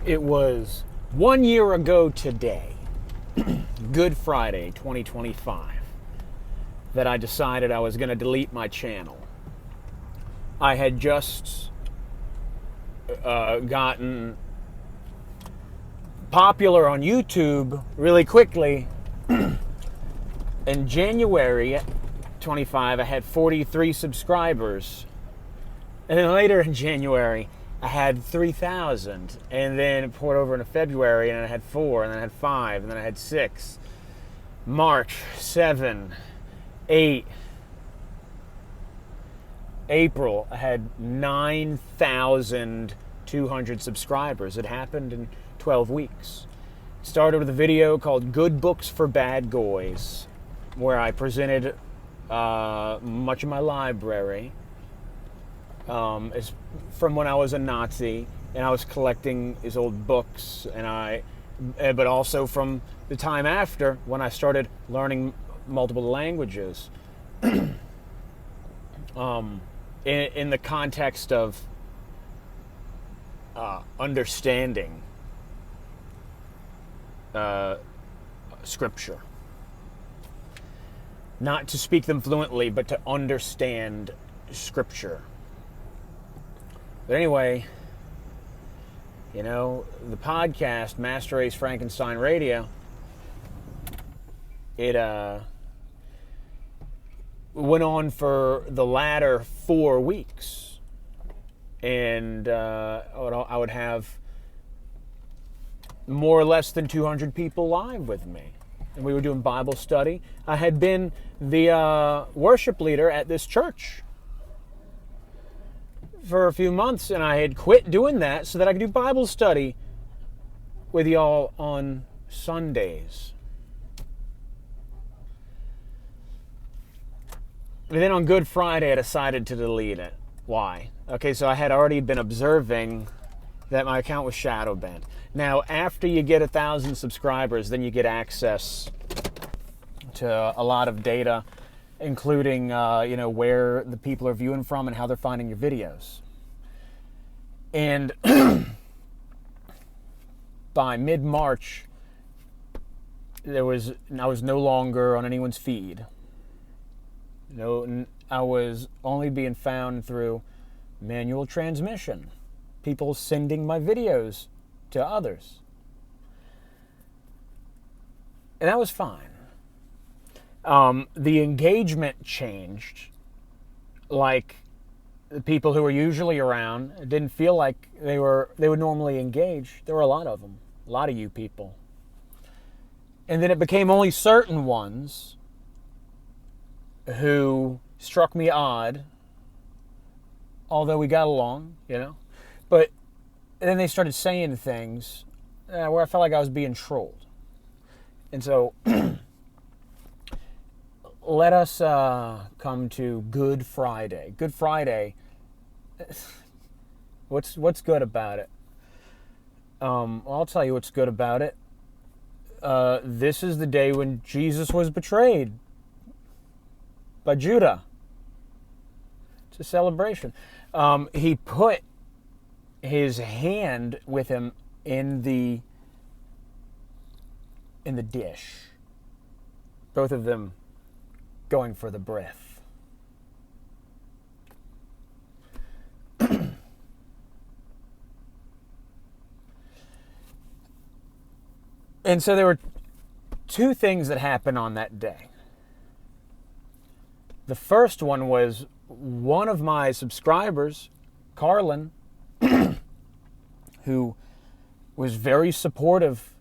It was 1 year ago today, Good Friday 2025, that I decided I was going to delete my channel. I had just gotten popular on YouTube really quickly. In January 25, I had 43 subscribers. And then later in January, I had 3,000. And then it poured over into February, and I had 4, and then I had 5, and then I had 6. March, 7, 8. April, I had 9,200 subscribers. It happened in 12 weeks. Started with a video called Good Books for Bad Goys, where I presented much of my library is from when I was a Nazi, and I was collecting his old books, but also from the time after when I started learning multiple languages. In the context of understanding Scripture. Not to speak them fluently, but to understand Scripture. But anyway, the podcast, Master Race Frankenstein Radio, it went on for the latter 4 weeks. And I would have more or less than 200 people live with me. And we were doing Bible study. I had been the worship leader at this church for a few months, and I had quit doing that so that I could do Bible study with y'all on Sundays. And then on Good Friday, I decided to delete it. Why? Okay, so I had already been observing that my account was shadow banned. Now, after you get 1,000 subscribers, then you get access to a lot of data, including where the people are viewing from and how they're finding your videos. And by mid-March, I was no longer on anyone's feed. I was only being found through manual transmission. People sending my videos to others. And that was fine. The engagement changed. Like, the people who were usually around didn't feel like they would normally engage. There were a lot of them. A lot of you people. And then it became only certain ones who struck me odd, although we got along, But then they started saying things where I felt like I was being trolled. And so let us come to Good Friday. Good Friday, what's good about it? I'll tell you what's good about it. This is the day when Jesus was betrayed by Judah. It's a celebration. He put his hand with him in the dish. Both of them going for the breath. And so there were two things that happened on that day. The first one was one of my subscribers, Carlin, who was very supportive,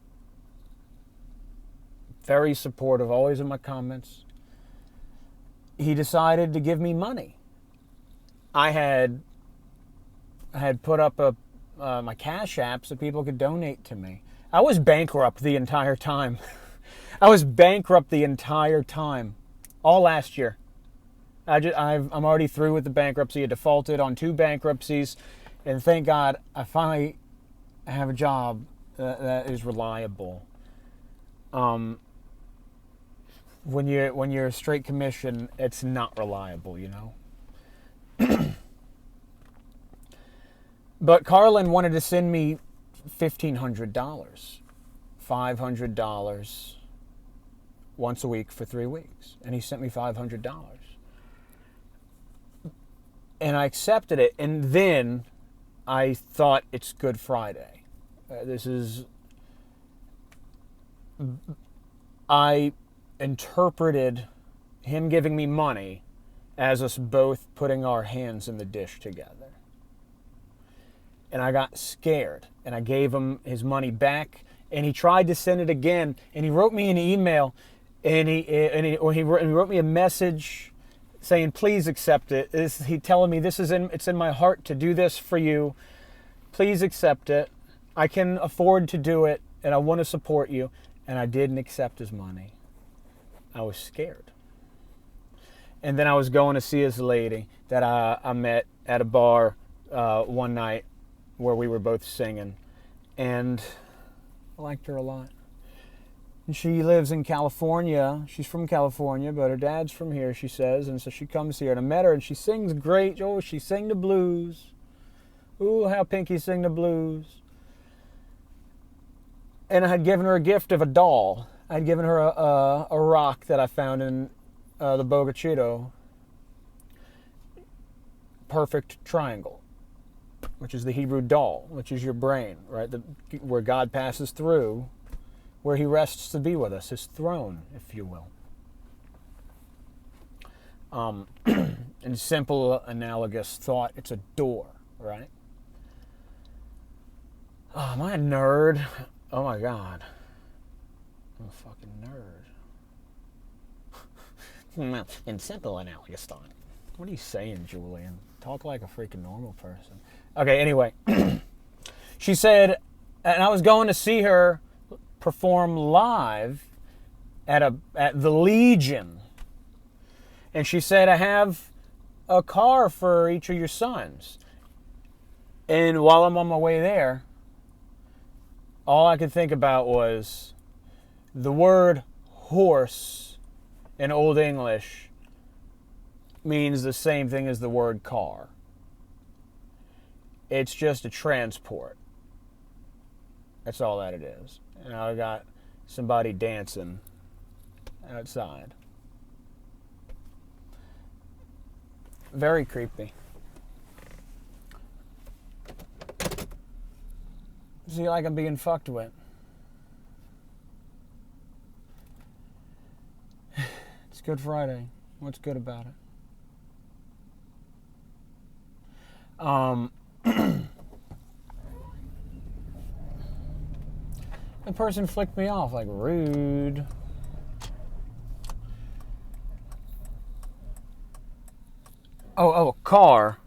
always in my comments. He decided to give me money. I had put up my Cash App so people could donate to me. I was bankrupt the entire time. All last year. I'm already through with the bankruptcy. I defaulted on 2 bankruptcies, and thank God I finally have a job that is reliable. When you're a straight commission, it's not reliable, But Carlin wanted to send me $1,500, $500 once a week for 3 weeks. And he sent me $500. And I accepted it. And then I thought, it's Good Friday. I interpreted him giving me money as us both putting our hands in the dish together. And I got scared, and I gave him his money back, and he tried to send it again, and he wrote me an email, and he wrote me a message saying, please accept it. He telling me, it's in my heart to do this for you. Please accept it. I can afford to do it, and I want to support you. And I didn't accept his money. I was scared. And then I was going to see this lady that I met at a bar one night where we were both singing. And I liked her a lot. And she lives in California. She's from California, but her dad's from here, she says. And so she comes here. And I met her, and she sings great. Oh, she sang the blues. Ooh, how Pinky sing the blues. And I had given her a gift of a doll. I had given her a rock that I found in the Bogachito. Perfect triangle, which is the Hebrew doll, which is your brain, right? Where God passes through, where he rests to be with us, his throne, if you will. In simple, analogous thought, it's a door, right? Oh, am I a nerd? Oh my God. I'm a fucking nerd. In simple, analogous thought. What are you saying, Julian? Talk like a freaking normal person. Okay, anyway. She said, and I was going to see her perform live at the Legion. And she said, I have a car for each of your sons. And while I'm on my way there, all I could think about was the word horse in Old English means the same thing as the word car. It's just a transport. That's all that it is. And I got somebody dancing outside. Very creepy. See, like I'm being fucked with. It's Good Friday. What's good about it? The person flicked me off, like, rude. Oh, car,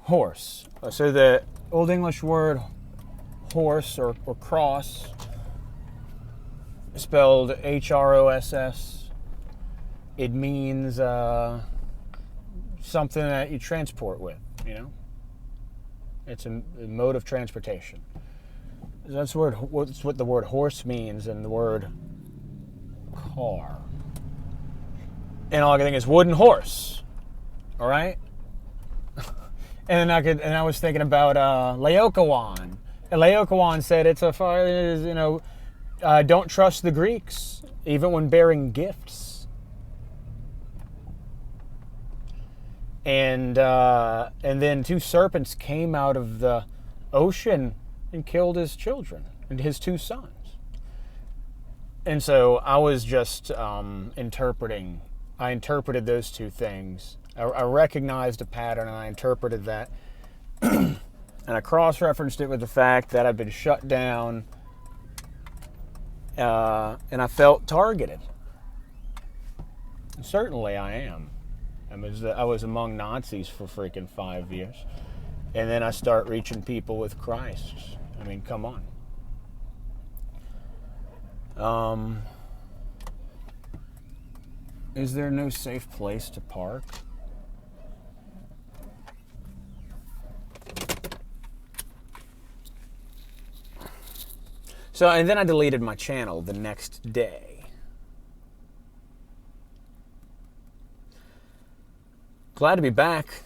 horse. So the Old English word horse or cross, spelled HROSS. It means something that you transport with, you know? It's a mode of transportation. That's what the word horse means and the word car. And all I can think is wooden horse. All right? And I was thinking about Laocoon. And Laocoon said don't trust the Greeks, even when bearing gifts. And then 2 serpents came out of the ocean and killed his children and his 2 sons. And so I was just interpreting. I interpreted those 2 things. I recognized a pattern and I interpreted that. And I cross-referenced it with the fact that I've been shut down and I felt targeted. And certainly I am. I was among Nazis for freaking 5 years. And then I start reaching people with Christ. I mean, come on. Is there no safe place to park? So, and then I deleted my channel the next day. Glad to be back.